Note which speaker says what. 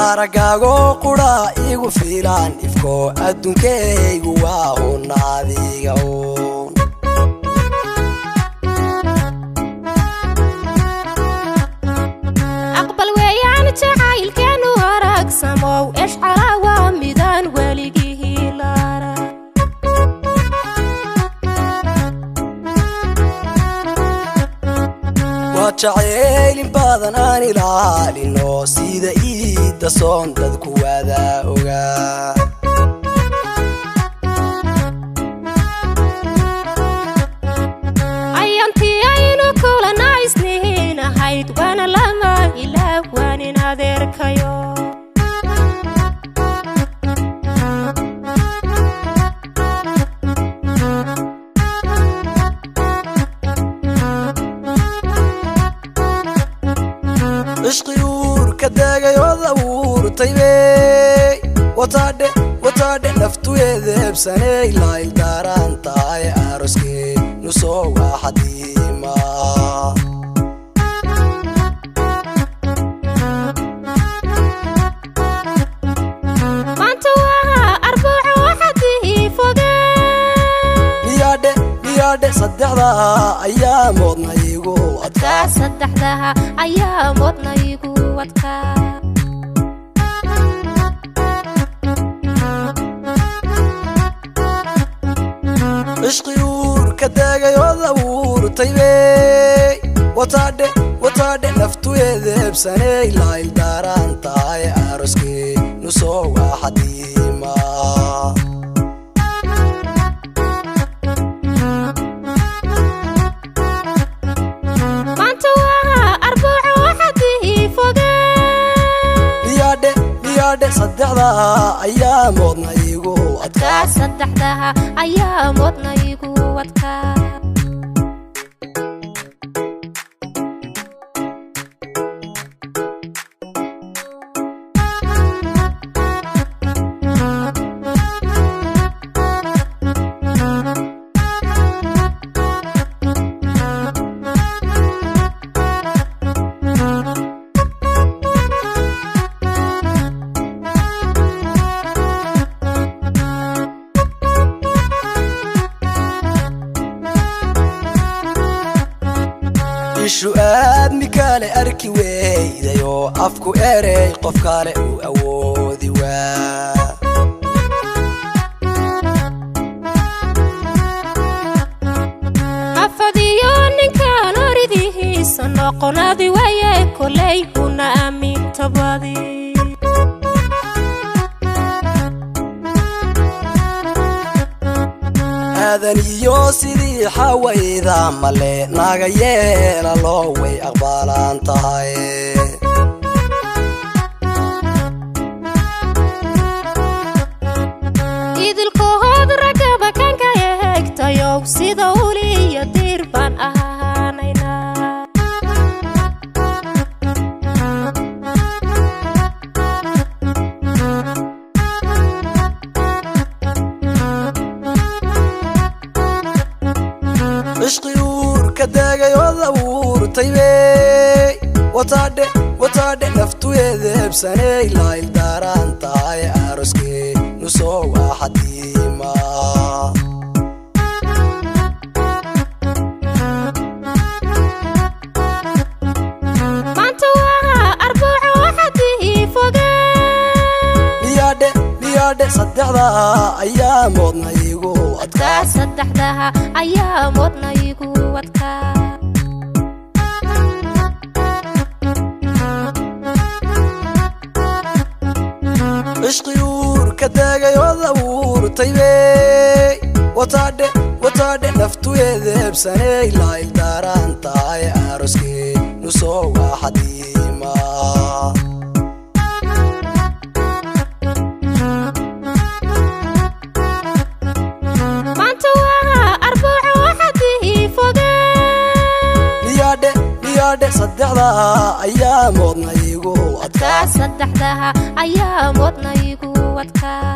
Speaker 1: aragaago qura igu fiilan ifko adduunkaygu waa hunaadiga
Speaker 2: aqbal weeyaan jacaylkeenu aragsamow ishcara waa midaan weligii laara
Speaker 1: وجعيل بدن أنا لالينو سيدا إيدا صون دادكو وادا أوغا
Speaker 2: أيامتي أينو كولا نايسنين هايد وانا لما إلا واني نادر كيو
Speaker 1: ishqiyuur ka daagay wadawuur taybey wataadhe naftuyeeda ebsaney layl daaraan tahay aroskee nusoo waa xadiima
Speaker 2: maanta waa arbaco waxadii fogee
Speaker 1: miyaadhe saddexdaa ayaa moodna igu adkaa
Speaker 2: saddexdaha ayaa moodna igu adkaa
Speaker 1: ishqiyuur ka daagay wadawuur taybey wataadhe naftuyeeda ebsaney layl daaraan tahay aroskee nusoo waa xadiima
Speaker 2: maanta waa arbaco waxadii fogee
Speaker 1: miyaadhe saddexdaa ayaa moodna igu adkaa
Speaker 2: saddexdaha ayaa moodna igu adkaa
Speaker 1: ishu aadmi kale arki weydayo afku erey qof kale uu awoodi waa
Speaker 2: afadiyo ninkaan oridihiisa noqonadi waye koley huna aaminta badi
Speaker 1: aadan iyo sidii xawayda male naga yeela loo way aqbalaan tahay
Speaker 2: idilkood ragaba kanka eegtayow sida uliyo diir baan ahaanaynaa
Speaker 1: ishqiyuur ka daagay wadawuur taybey wataadhe naftuyeeda ebsaney layl daaraan tahay aroskee nusoo waa xadiima
Speaker 2: maanta waa arbaco waxadii fogee
Speaker 1: miyaadhe saddexdaa ayaa moodna igu adkaa
Speaker 2: saddexdaha ayaa moodna igu adkaa
Speaker 1: ishqiyuur ka daagay wadawuur taybey wataadhe naftuyeeda ebsaney layl daaraan tahay aroskee nusoo waa xadiima
Speaker 2: maanta waa arbaco waxadii fogee
Speaker 1: miyaadhe saddexdaa ayaa moodna igu adkaa
Speaker 2: saddexdaha ayaa moodna igu adkaa